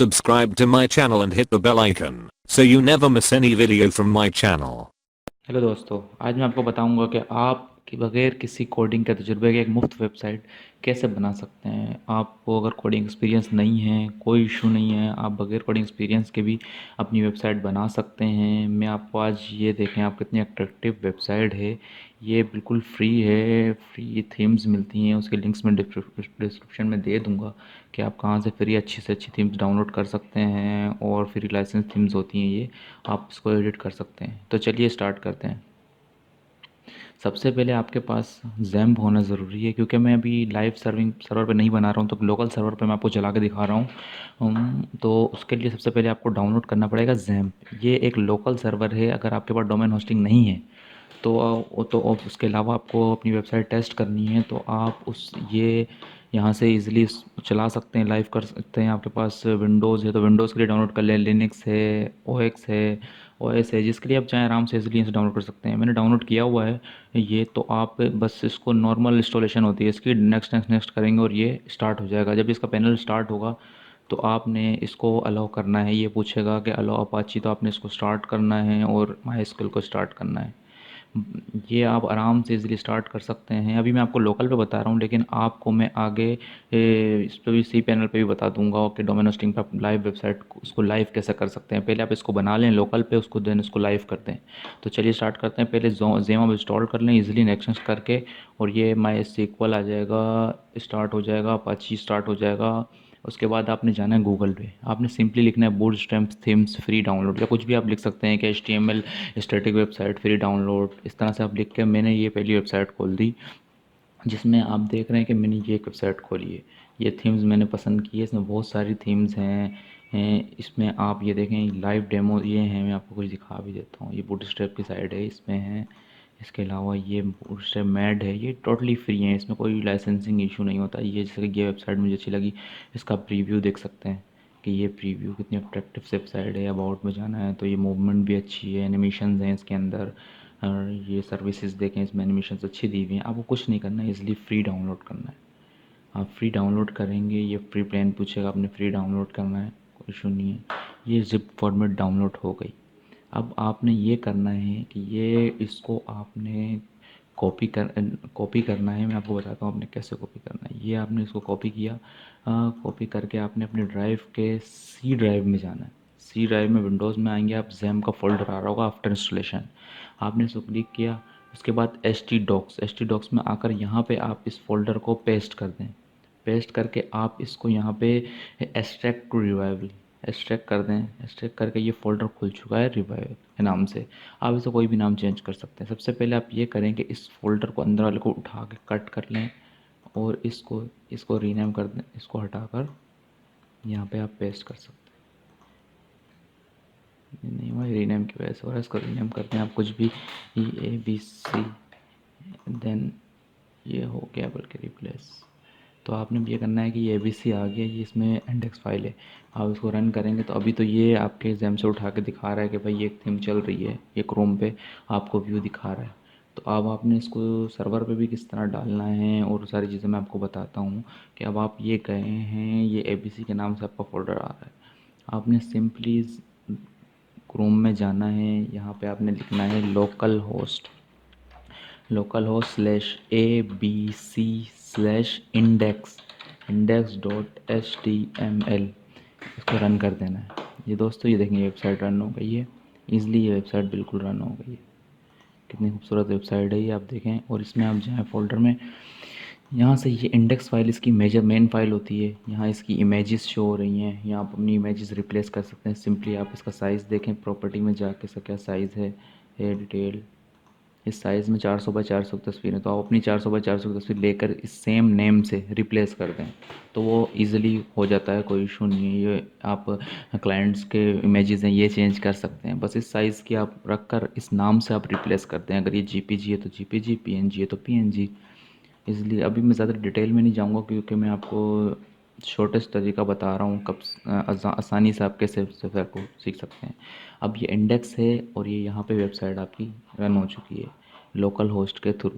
subscribe to my channel and hit the bell icon so you never miss any video from my channel. Hello दोस्तों, आज मैं आपको बताऊंगा कि आप कि बगैर किसी कोडिंग के तजुर्बे के एक मुफ्त वेबसाइट कैसे बना सकते हैं। आपको अगर कोडिंग एक्सपीरियंस नहीं है, कोई इशू नहीं है, आप बगैर कोडिंग एक्सपीरियंस के भी अपनी वेबसाइट बना सकते हैं। मैं आपको आज ये देखें आप कितनी अट्रैक्टिव वेबसाइट है। ये बिल्कुल फ्री है, फ्री थीम्स मिलती हैं, उसके लिंक्स मैं डिस्क्रिप्शन में दे दूँगा कि आप कहाँ से फ्री अच्छी से अच्छी थीम्स डाउनलोड कर सकते हैं। और फ्री लाइसेंस थीम्स होती हैं, ये आप इसको एडिट कर सकते हैं। तो चलिए स्टार्ट करते हैं। सबसे पहले आपके पास ज़ैम्प होना ज़रूरी है, क्योंकि मैं अभी लाइव सर्वर पे नहीं बना रहा हूँ, तो लोकल सर्वर पे मैं आपको चला के दिखा रहा हूँ। तो उसके लिए सबसे पहले आपको डाउनलोड करना पड़ेगा ज़ैम्प। ये एक लोकल सर्वर है। अगर आपके पास डोमेन होस्टिंग नहीं है तो उसके अलावा आपको अपनी वेबसाइट टेस्ट करनी है, तो आप उस ये यहाँ से इजीली चला सकते हैं, लाइव कर सकते हैं। आपके पास विंडोज़ है तो विंडोज़ के लिए डाउनलोड कर लें, लिनक्स है, ओएक्स है, ओएस है, जिसके लिए आप चाहें आराम से इजीली इसे डाउनलोड कर सकते हैं। मैंने डाउनलोड किया हुआ है ये। तो आप बस इसको नॉर्मल इंस्टॉलेशन होती है इसकी, नेक्स्ट नेक्स्ट नेक्स्ट करेंगे और ये स्टार्ट हो जाएगा। जब इसका पैनल स्टार्ट होगा तो आपने इसको अलाउ करना है। ये पूछेगा कि अलाउ अपाची, तो आपने इसको स्टार्ट करना है और माई एसक्यूएल को स्टार्ट करना है। ये आप आराम से इजीली स्टार्ट कर सकते हैं। अभी मैं आपको लोकल पे बता रहा हूँ, लेकिन आपको मैं आगे इस पे भी सी पैनल पे भी बता दूंगा कि डोमेन होस्टिंग पे आप लाइव वेबसाइट उसको लाइव कैसे कर सकते हैं। पहले आप इसको बना लें लोकल पे, उसको देन इसको लाइव करते हैं। तो चलिए स्टार्ट करते हैं। पहले ज़ेम इंस्टॉल कर लें इजीली नेक्स्ट करके, और ये माई एसक्यूएल आ जाएगा, स्टार्ट हो जाएगा, अपाची स्टार्ट हो जाएगा। उसके बाद आपने जाना है गूगल पे, आपने सिंपली लिखना है बूटस्ट्रैप थीम्स फ्री डाउनलोड, या कुछ भी आप लिख सकते हैं कि HTML static website free download. इस तरह से आप लिख के मैंने ये पहली वेबसाइट खोल दी, जिसमें आप देख रहे हैं कि मैंने ये एक वेबसाइट खोली है। ये थीम्स मैंने पसंद की है, इसमें बहुत सारी थीम्स हैं। इसमें आप ये देखें लाइव डेमो ये हैं, मैं आपको कुछ दिखा भी देता हूँ। ये बूटस्ट्रैप की साइड है, इसमें है। इसके अलावा ये बूटस्ट्रैप मैड है, ये टोटली फ्री है, इसमें कोई लाइसेंसिंग इशू नहीं होता। ये जैसे कि ये वेबसाइट मुझे अच्छी लगी, इसका प्रीव्यू देख सकते हैं कि ये प्रीव्यू कितनी अट्रैक्टिव से वेबसाइट है। अबाउट में जाना है तो ये मूवमेंट भी अच्छी है, एनिमेशंस हैं इसके अंदर, और ये सर्विसेज देखें, इसमें एनिमेशंस अच्छी दी हुई हैं। आपको कुछ नहीं करना है, इसलिए फ्री डाउनलोड करना है। आप फ्री डाउनलोड करेंगे, ये फ्री प्लान पूछेगा, आपने फ्री डाउनलोड करना है, कोई इशू नहीं है। ये ज़िप फॉर्मेट डाउनलोड हो गई। अब आपने ये करना है कि ये इसको आपने कॉपी करना है। मैं आपको बताता हूँ आपने कैसे कॉपी करना है। ये आपने इसको कॉपी किया, कॉपी करके आपने अपने ड्राइव के सी ड्राइव में जाना है। सी ड्राइव में विंडोज़ में आएंगे आप, जैम का फोल्डर आ रहा होगा आफ्टर इंस्टॉलेशन, आपने इसको क्लिक किया। उसके बाद एच टी डॉक्स में आकर यहाँ पे आप इस फोल्डर को पेस्ट कर दें। पेस्ट करके आप इसको यहाँ पे एक्सट्रैक्ट टू रिवाइवल एक्सट्रैक्ट कर दें। एक्सट्रैक्ट करके ये फ़ोल्डर खुल चुका है रिवाइवल के नाम से। आप इसे कोई भी नाम चेंज कर सकते हैं। सबसे पहले आप ये करें कि इस फ़ोल्डर को अंदर वाले को उठा के कट कर लें, और इसको इसको रीनेम कर दें। इसको हटाकर यहाँ पे आप पेस्ट कर सकते हैं। ये नहीं हुआ, रीनेम की वजह से हो रहा है। इसको रीनेम करते हैं आप कुछ भी, EABC, देन ये हो गया बल्कि रिप्लेस। तो आपने ये करना है कि ये ABC आ गया, ये इसमें इंडेक्स फाइल है। आप इसको रन करेंगे तो अभी तो ये आपके जैम से उठा के दिखा रहा है कि भाई ये एक थीम चल रही है, ये क्रोम पे आपको व्यू दिखा रहा है। तो अब आपने इसको सर्वर पे भी किस तरह डालना है और सारी चीज़ें मैं आपको बताता हूँ। कि अब आप ये गए हैं, ये ABC के नाम से आपका फ़ोल्डर आ रहा है। आपने सिंपली क्रोम में जाना है, यहाँ पे आपने लिखना है localhost/ABC/index index.html। इसको रन कर देना है। ये दोस्तों ये देखें, ये वेबसाइट रन हो गई है। ईज़िली ये वेबसाइट बिल्कुल रन हो गई है। कितनी खूबसूरत वेबसाइट है ये, आप देखें। और इसमें आप जाएँ फ़ोल्डर में, यहाँ से ये इंडेक्स फाइल इसकी मेन फाइल होती है। यहाँ इसकी इमेजेस शो हो रही हैं, यहाँ आप अपनी इमेजेस रिप्लेस कर सकते हैं। सिंपली आप इसका साइज़ देखें, प्रॉपर्टी में जाके इसका क्या साइज़ है डिटेल। इस साइज़ में 400 बाई 400 की तस्वीर है, तो आप अपनी 400 बाई 400 की तस्वीर लेकर इस सेम नेम से रिप्लेस कर दें, तो वो इजीली हो जाता है, कोई इशू नहीं है। ये आप क्लाइंट्स के इमेजेस हैं, ये चेंज कर सकते हैं। बस इस साइज़ की आप रख कर इस नाम से आप रिप्लेस करते हैं। अगर ये JPG है तो JPG, PNG है तो PNG। इसलिए अभी मैं ज़्यादा डिटेल में नहीं जाऊँगा, क्योंकि मैं आपको शॉर्टेस्ट तरीका बता रहा हूँ, कब आसानी से आप कैसे वेबसाइट को सीख सकते हैं। अब ये इंडेक्स है और ये यहाँ पे वेबसाइट आपकी रन हो चुकी है लोकल होस्ट के थ्रू।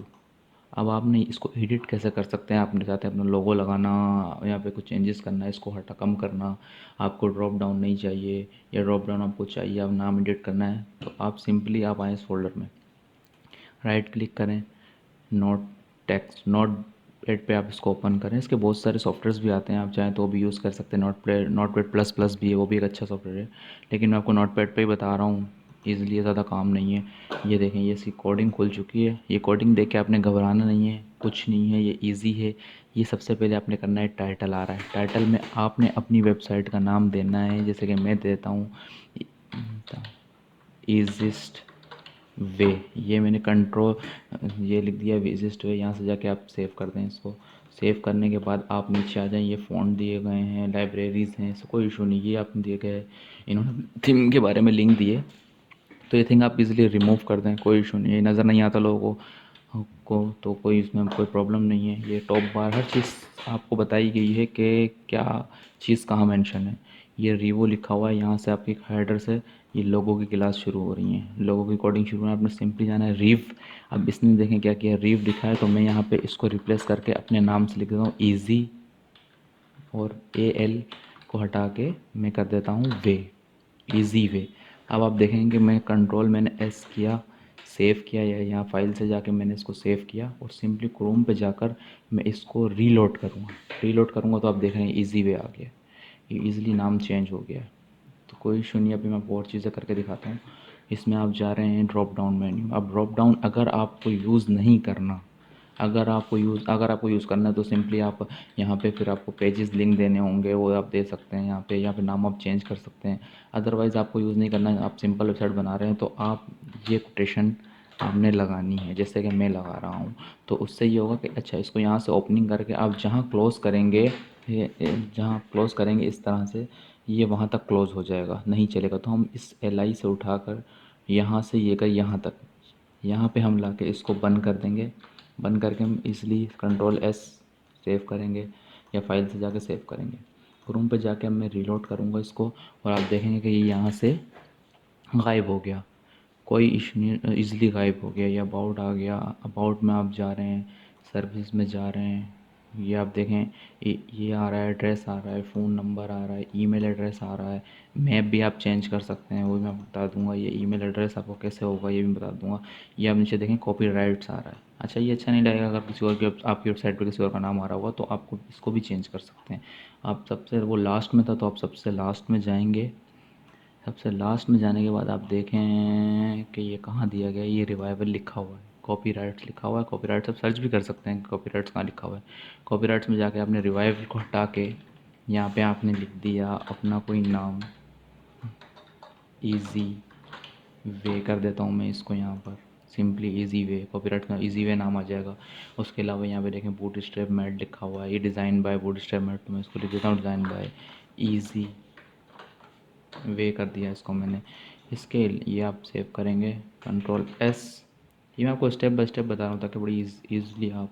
अब आपने इसको एडिट कैसे कर सकते हैं, आपने चाहते हैं अपना लोगो लगाना, यहाँ पे कुछ चेंजेस करना है, इसको हटा कम करना, आपको ड्रॉप डाउन नहीं चाहिए या ड्रॉप डाउन आपको चाहिए, अब नाम एडिट करना है, तो आप सिंपली आप आए इस फोल्डर में, राइट क्लिक करें, नोट टेक्स्ट नोट पैड पे आप इसको ओपन करें। इसके बहुत सारे सॉफ्टवेयर्स भी आते हैं, आप चाहें तो भी यूज़ कर सकते हैं। नोट पैड प्लस प्लस भी है, वो भी एक अच्छा सॉफ्टवेयर है, लेकिन मैं आपको नोट पैड पर ही बता रहा हूँ, ईज़िली ज़्यादा काम नहीं है। ये देखें, ये इसकी कोडिंग खुल चुकी है। ये कोडिंग देख के आपने घबराना नहीं है, कुछ नहीं है, ये ईजी है। ये सबसे पहले आपने करना है, टाइटल आ रहा है, टाइटल में आपने अपनी वेबसाइट का नाम देना है, जैसे कि मैं देता हूँ ईजिस्ट वे, ये मैंने कंट्रोल ये लिख दिया ईजिस्ट वे। यहाँ से जाके आप सेव कर दें इसको। सेव करने के बाद आप नीचे आ जाएं, ये फ़ॉन्ट दिए गए हैं, लाइब्रेरीज़ हैं, इससे कोई इशू नहीं, ये आपने दिए गए, इन्होंने थीम के बारे में लिंक दिए, तो ये थिंग आप इजीली रिमूव कर दें, कोई इशू नहीं है। नज़र नहीं आता लोगों को तो कोई इसमें कोई प्रॉब्लम नहीं है। ये टॉप बार हर चीज़ आपको बताई गई है कि क्या चीज़ कहाँ मेंशन है। ये रीवो लिखा हुआ है, यहाँ से आपकी हेडर से ये लोगों की क्लास शुरू हो रही है, लोगों की कोडिंग शुरू है। आपने सिंपली जाना है रीव। अब इसने देखें क्या किया, रीव लिखा है, तो मैं यहाँ पे इसको रिप्लेस करके अपने नाम से लिख देता हूँ ईजी, और ए एल को हटा के मैं कर देता हूँ वे, ईजी वे। अब आप देखेंगे मैं कंट्रोल मैंने एस किया, सेव किया, या यहाँ फाइल से जाके मैंने इसको सेव किया, और सिंपली क्रोम पे जाकर मैं इसको रीलोड करूँगा। रीलोड करूँगा तो आप देख रहे हैं ईजी वे आ गया, ये ईज़िली नाम चेंज हो गया है। तो कोई इशू नहीं है। अभी मैं और चीज़ें करके दिखाता हूँ। इसमें आप जा रहे हैं ड्रॉप डाउन मेन्यू। अब ड्रॉप डाउन अगर आपको यूज़ नहीं करना, अगर आपको यूज़ करना है, तो सिंपली आप यहाँ पे फिर आपको पेजेस लिंक देने होंगे, वो आप दे सकते हैं यहाँ पे नाम आप चेंज कर सकते हैं। अदरवाइज़ आपको यूज़ नहीं करना है, आप सिंपल वेबसाइट बना रहे हैं, तो आप ये कोटेशन आपने लगानी है, जैसे कि मैं लगा रहा हूँ। तो उससे ये होगा कि अच्छा, इसको यहाँ से ओपनिंग करके आप जहाँ क्लोज़ करेंगे, जहाँ क्लोज़ करेंगे इस तरह से, ये वहाँ तक क्लोज़ हो जाएगा, नहीं चलेगा। तो हम इस एल आई से उठाकर यहाँ से ये कर यहाँ तक, यहाँ पे हम लाके इसको बंद कर देंगे। बंद करके हम इसलिए कंट्रोल एस सेव करेंगे, या फाइल से जाके सेव करेंगे। क्रोम पे जाके अब मैं रीलोड करूँगा इसको, और आप देखेंगे कि ये यहाँ से गायब हो गया, कोई इशू नहीं, ईज़िली गायब हो गया। ये अबाउट आ गया, अबाउट में आप जा रहे हैं, सर्विस में जा रहे हैं, ये आप देखें, ये आ रहा है, एड्रेस आ रहा है, फ़ोन नंबर आ रहा है, ईमेल एड्रेस आ रहा है, मैप भी आप चेंज कर सकते हैं, वो भी मैं बता दूंगा। ये ईमेल एड्रेस आपको कैसे होगा ये भी बता दूंगा। ये आप नीचे देखें, कॉपीराइट्स आ रहा है। अच्छा, ये अच्छा नहीं लगेगा अगर किसी और की आपकी वेबसाइट पर किसी और का नाम आ रहा होगा, तो आपको इसको भी चेंज कर सकते हैं। आप सबसे, वो लास्ट में था तो आप सबसे लास्ट में जाएंगे। सबसे लास्ट में जाने के बाद आप देखें कि ये कहाँ दिया गया है, ये रिवाइवल लिखा हुआ है, कॉपीराइट्स लिखा हुआ है। कॉपीराइट्स आप सर्च भी कर सकते हैं, कॉपीराइट्स कहाँ लिखा हुआ है। कॉपीराइट्स में जाके आपने रिवाइवल को हटा के यहाँ पे आपने लिख दिया अपना कोई नाम, इजी वे कर देता हूँ मैं इसको यहाँ पर, सिंपली इजी वे, कॉपीराइट का इजी वे नाम आ जाएगा। उसके अलावा यहाँ पे देखें बूट स्ट्रैप मैट लिखा हुआ है, ये design by boot strap mat, तो मैं इसको लिख देता हूँ डिज़ाइन बाय इजी वे कर दिया इसको मैंने। इसके ये आप सेव करेंगे, कंट्रोल एस। ये मैं आपको स्टेप बाय स्टेप बता रहा हूँ ताकि बड़ी ईज़िली आप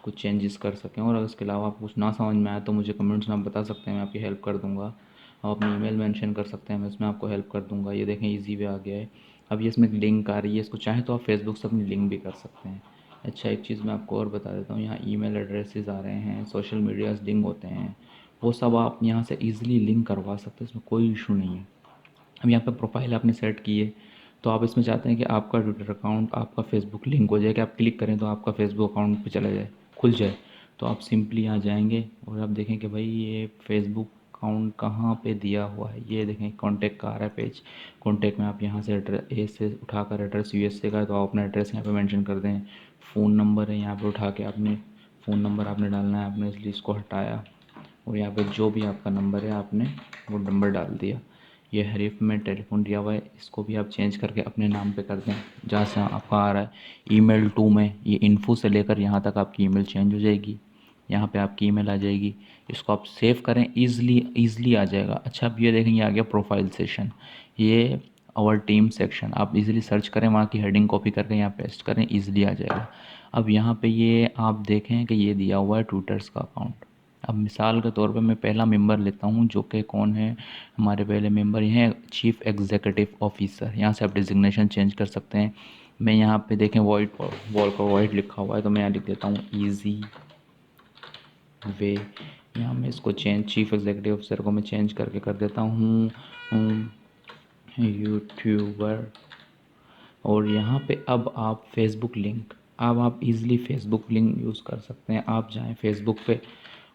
कुछ चेंजेस कर सकें। और अगर इसके अलावा आपको कुछ ना समझ में आए तो मुझे कमेंट्स में आप बता सकते हैं, मैं आपकी हेल्प कर दूँगा। आप अपनी ईमेल मेंशन कर सकते हैं, मैं इसमें आपको हेल्प कर दूँगा। ये देखें ईजी वे आ गया है। अब ये इसमें एक लिंक आ रही है, इसको चाहें तो आप फेसबुक से अपनी लिंक भी कर सकते हैं। अच्छा, एक चीज़ मैं आपको और बता देता हूँ, यहाँ ईमेल एड्रेसेस आ रहे हैं, सोशल मीडियाज़ लिंक होते हैं, वो सब आप यहाँ से ईज़िली लिंक करवा सकते हैं, इसमें कोई इशू नहीं है। अब यहाँ पे प्रोफाइल आपने सेट की है, तो आप इसमें चाहते हैं कि आपका ट्विटर अकाउंट आपका फेसबुक लिंक हो जाए, कि आप क्लिक करें तो आपका फेसबुक अकाउंट पे चला जाए, खुल जाए। तो आप सिंपली यहाँ जाएंगे और आप देखें कि भाई ये फेसबुक अकाउंट कहाँ पे दिया हुआ है। ये देखें कॉन्टैक्ट का आ रहा है पेज, कॉन्टैक्ट में आप यहाँ से एड्रेस ए से उठाकर एड्रेस यूएसए का है, तो आप अपना एड्रेस यहाँ पे मेंशन कर दें। फ़ोन नंबर है, यहाँ पे उठा के आपने फ़ोन नंबर आपने डालना है, आपने इसलिए इसको हटाया, और यहाँ पे जो भी आपका नंबर है आपने वो नंबर डाल दिया। ये हरीफ में टेलीफोन दिया हुआ है, इसको भी आप चेंज करके अपने नाम पे कर दें, जहाँ से आपका आ रहा है। ईमेल टू में ये इन्फो से लेकर यहाँ तक आपकी ईमेल चेंज हो जाएगी, यहाँ पे आपकी ईमेल आ जाएगी। इसको आप सेव करें, ईज़िली आ जाएगा। अच्छा, अब ये देखें, ये आ गया प्रोफाइल सेक्शन, ये आवर टीम सेक्शन। आप इजीली सर्च करें, वहाँ की हेडिंग कॉपी करके यहाँ पेस्ट करें, ईज़िली आ जाएगा। अब यहाँ पे ये आप देखें कि ये दिया हुआ है ट्विटर्स का अकाउंट। अब मिसाल के तौर पे मैं पहला मेंबर लेता हूँ, जो कि कौन है हमारे पहले मेंबर, ये हैं चीफ़ एग्जीक्यूटिव ऑफिसर। यहाँ से आप डिजिग्नेशन चेंज कर सकते हैं, मैं यहाँ पे देखें वाइट वॉल का वाइट लिखा हुआ है, तो मैं यहाँ लिख देता हूँ इजी वे। यहाँ मैं इसको चेंज चीफ एग्जीक्यूटिव ऑफिसर को मैं चेंज करके कर देता हूँ यूट्यूबर। और यहाँ पे अब आप फेसबुक लिंक, अब आप इजीली फेसबुक लिंक यूज़ कर सकते हैं। आप जाएं फेसबुक पे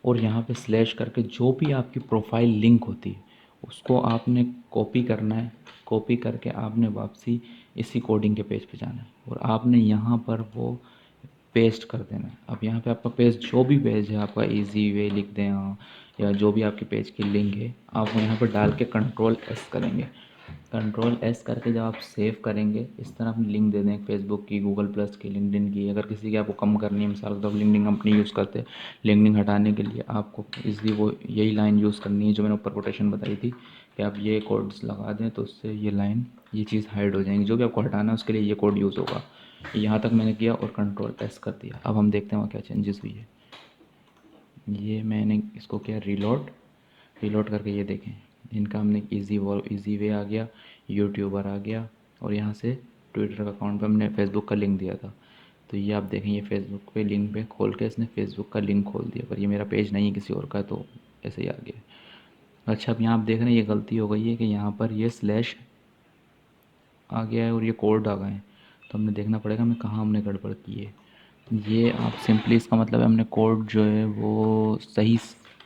और यहाँ पे स्लैश करके जो भी आपकी प्रोफाइल लिंक होती है उसको आपने कॉपी करना है। कॉपी करके आपने वापसी इसी कोडिंग के पेज पे जाना है और आपने यहाँ पर वो पेस्ट कर देना है। अब यहाँ पे आपका पेज जो भी पेज है आपका इजी वे लिख दें या जो भी आपके पेज की लिंक है आप यहाँ पर डाल के कंट्रोल एस करेंगे। कंट्रोल एस करके जब आप सेव करेंगे इस तरह अपनी लिंक दे दें फेसबुक की, गूगल प्लस की, लिंक्डइन की। अगर किसी की आपको कम करनी है, मिसाल के तौर पर लिंक्डइन कंपनी यूज़ करते हैं, लिंक्डइन हटाने के लिए आपको इसलिए वो यही लाइन यूज़ करनी है जो मैंने ऊपर कोटेशन बताई थी कि आप ये कोड्स लगा दें तो उससे ये लाइन ये चीज़ हाइड हो जाएंगी। जो भी आपको हटाना है उसके लिए ये कोड यूज़ होगा। यहाँ तक मैंने किया और कंट्रोल एस कर दिया। अब हम देखते हैं वहाँ क्या चेंजेस हुई है। ये मैंने इसको किया रीलोड करके, ये देखें इनका हमने इजी वे आ गया, यूट्यूबर आ गया और यहाँ से ट्विटर का अकाउंट पे हमने फेसबुक का लिंक दिया था। तो ये आप देखें ये फेसबुक पे लिंक पे खोल के इसने फेसबुक का लिंक खोल दिया, पर ये मेरा पेज नहीं है किसी और का, तो ऐसे ही आ गया। अच्छा अब यहाँ आप देख रहे हैं ये गलती हो गई है कि यहाँ पर ये स्लैश आ गया है और ये कोड आ गए हैं, तो हमने देखना पड़ेगा हमें कहाँ हमने गड़बड़ की है। ये आप सिंपली इसका मतलब है हमने कोड जो है वो सही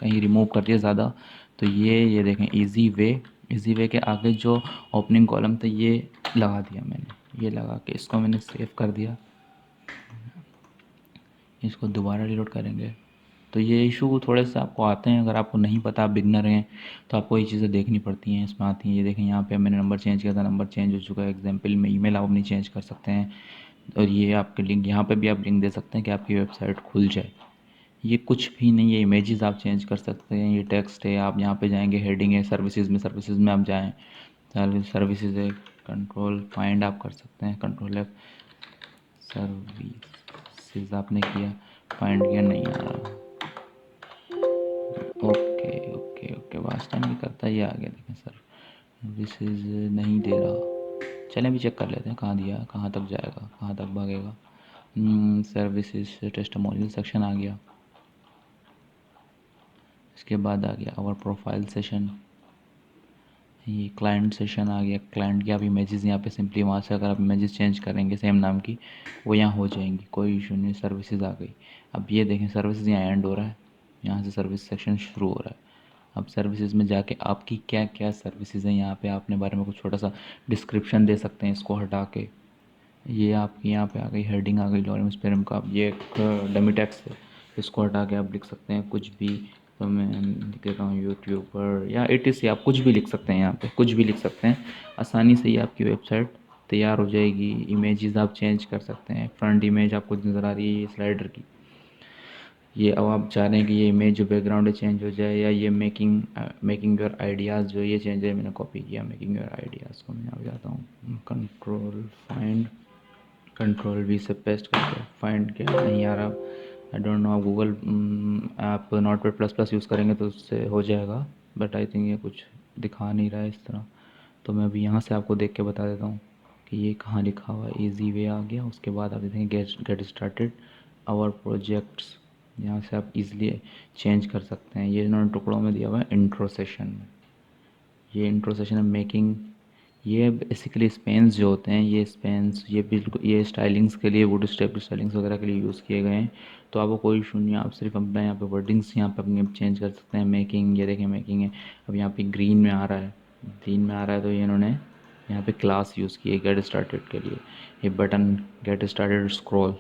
कहीं रिमूव कर दिया ज़्यादा। तो ये देखें इजी वे के आगे जो ओपनिंग कॉलम था ये लगा दिया मैंने। ये लगा के इसको मैंने सेव कर दिया। इसको दोबारा रीलोड करेंगे तो ये इशू थोड़े से आपको आते हैं। अगर आपको नहीं पता, आप बिगनर हैं, तो आपको ये चीज़ें देखनी पड़ती हैं, इसमें आती हैं। ये देखें यहाँ पे मैंने नंबर चेंज किया था, नंबर चेंज हो चुका है। एग्जाम्पल में ईमेल आप अपनी चेंज कर सकते हैं और ये आपके लिंक, यहाँ पे भी आप लिंक दे सकते हैं कि आपकी वेबसाइट खुल जाए। ये कुछ भी नहीं है, इमेजेस आप चेंज कर सकते हैं। ये टेक्स्ट है, आप यहाँ पे जाएंगे, हेडिंग है, सर्विसेज में आप जाएँ, सर्विसेज है, कंट्रोल फाइंड आप कर सकते हैं, कंट्रोल एफ, सर्विसेज आपने किया, फाइंड किया, नहीं आ रहा। Okay okay okay, vast time भी करता है, ये आ गया देखें सर, सर्विसेज नहीं दे रहा। चलें भी चेक कर लेते हैं कहाँ दिया, कहाँ तक जाएगा, कहाँ तक भागेगा। सर्विसेज टेस्टिमोनियल सेक्शन आ गया। इसके बाद आ गया आवर प्रोफाइल सेशन, ये क्लाइंट सेशन आ गया। क्लाइंट की आप इमेजेस यहाँ पे सिंपली वहाँ से अगर आप इमेजेस चेंज करेंगे सेम नाम की, वो यहाँ हो जाएंगी, कोई इशू नहीं। सर्विसेज आ गई। अब ये देखें सर्विसेज यहाँ एंड हो रहा है, यहाँ से सर्विस सेक्शन शुरू हो रहा है। अब सर्विसेज में जाके आपकी क्या क्या सर्विसेज हैं यहाँ पे आपने बारे में कुछ छोटा सा डिस्क्रिप्शन दे सकते हैं इसको हटा के। ये आपकी यहाँ पे आ गई हेडिंग, आ गई लॉरेंस पेरम का। अब ये एक डमी टेक्स्ट है, इसको हटा के आप लिख सकते हैं कुछ भी। तो मैं लिख देता हूँ यूट्यूबर या etc, आप कुछ भी लिख सकते हैं, यहाँ पे कुछ भी लिख सकते हैं। आसानी से ही आपकी वेबसाइट तैयार हो जाएगी। इमेजेस आप चेंज कर सकते हैं। फ्रंट इमेज आपको नज़र आ रही है ये स्लाइडर की, ये अब आप चाह रहे हैं कि ये इमेज जो बैकग्राउंड है चेंज हो जाए, या ये मेकिंग योर आइडियाज़ जो ये चेंज है, मैंने कॉपी किया मेकिंग योर आइडियाज़ को। मैं यहाँ जाता हूँ कंट्रोल फाइंड, कंट्रोल वी से पेस्ट करके फाइंड किया, नहीं आ रहा। आई डोंट नो, आप गूगल आप नोटपैड प्लस प्लस यूज़ करेंगे तो उससे हो जाएगा, बट आई थिंक ये कुछ दिखा नहीं रहा है इस तरह। तो मैं अभी यहाँ से आपको देख के बता देता हूँ कि ये कहाँ लिखा हुआ है। इजी वे आ गया, उसके बाद आप देखेंगे गेट स्टार्टेड आवर प्रोजेक्ट्स, यहाँ से आप इजीली चेंज कर सकते हैं। ये इन्होंने टुकड़ों में दिया हुआ है इंट्रो सेशन में। ये इंट्रो सेशन में मेकिंग, ये बेसिकली स्पेन्स जो होते हैं, ये स्पेन्स ये बिल्कुल ये स्टाइलिंग्स के लिए, वुड स्टेप स्टाइलिंग्स वगैरह के लिए यूज़ किए गए हैं। तो आपको कोई इशू नहीं है, आप सिर्फ अपना यहाँ पे वर्डिंग्स यहाँ पे अपनी चेंज कर सकते हैं। मेकिंग, ये देखें मेकिंग है, अब यहाँ पे ग्रीन में आ रहा है, ग्रीन में आ रहा है, तो ये इन्होंने यहाँ पे क्लास यूज़ की है गेट स्टार्टेड के लिए। ये बटन गेट स्टार्टेड स्क्रॉल,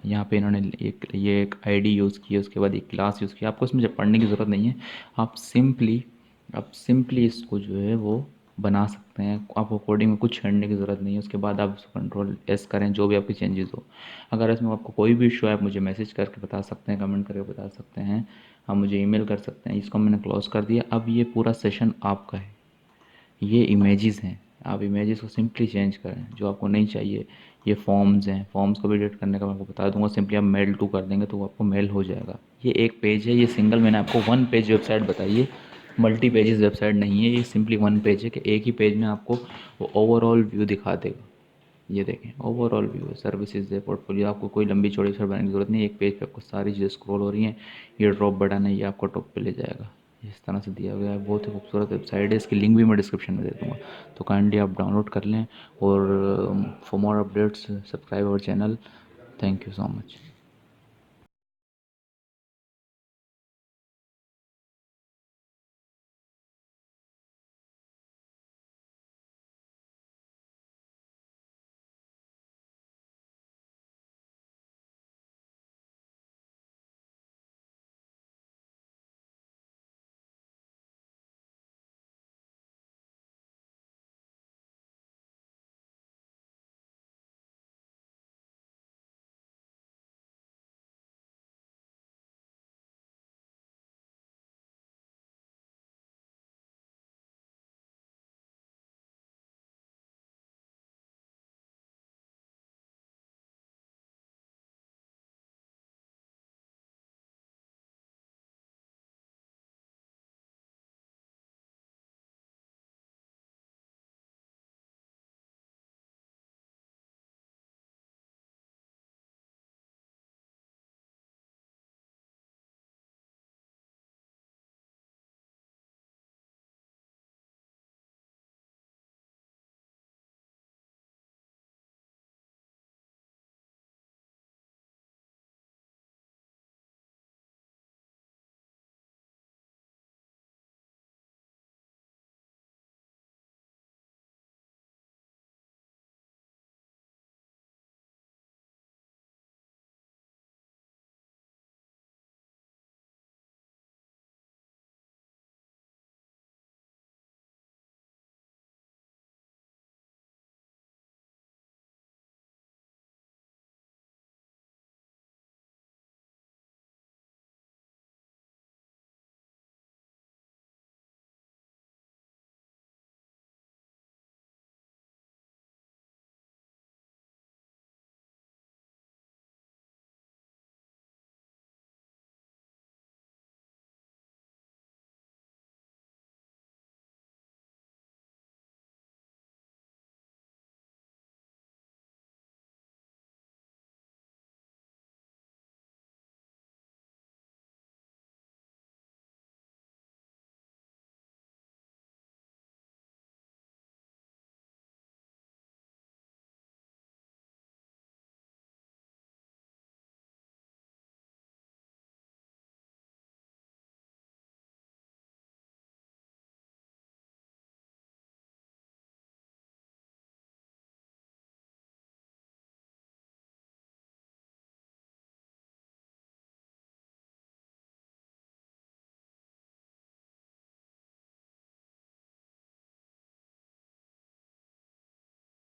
यहाँ पे इन्होंने एक आईडी यूज़ की है, उसके बाद एक क्लास यूज़ किया। आपको इसमें जब पढ़ने की ज़रूरत नहीं है, आप सिंपली इसको जो है वो बना सकते हैं। आपको कोडिंग में कुछ करने की ज़रूरत नहीं है। उसके बाद आप इसको कंट्रोल एस करें जो भी आपकी चेंजेस हो। अगर इसमें आपको कोई भी इशू है आप मुझे मैसेज करके बता सकते हैं, कमेंट करके बता सकते हैं, आप मुझे ईमेल कर सकते हैं। इसको मैंने क्लोज़ कर दिया। अब ये पूरा सेशन आपका है। ये इमेजेस हैं, आप इमेजेस को सिंपली चेंज करें जो आपको नहीं चाहिए। ये फॉर्म्स हैं, फॉर्म्स को भी एडिट करने का मैं आपको बता दूंगा। सिंपली आप मेल टू कर देंगे तो वो आपको मेल हो जाएगा। ये एक पेज है, ये सिंगल, मैंने आपको वन पेज वेबसाइट बताई है, मल्टी पेजेस वेबसाइट नहीं है। ये सिंपली वन पेज है कि एक ही पेज में आपको वो ओवरऑल व्यू दिखा देगा। ये देखें ओवरऑल व्यू है, सर्विसेज है, पोर्टफोलियो। आपको कोई लंबी चौड़ी वेबसाइट बनाने की जरूरत नहीं है, एक पेज पे आपको सारी चीज़ें स्क्रॉल हो रही हैं। ये ड्रॉप बटन है, ये आपको टॉप पे ले जाएगा, इस तरह से दिया गया है। बहुत ही खूबसूरत वेबसाइट है, इसकी लिंक भी मैं डिस्क्रिप्शन में दे दूँगा, तो काइंडली आप डाउनलोड कर लें। और for more updates subscribe our channel. Thank you so much.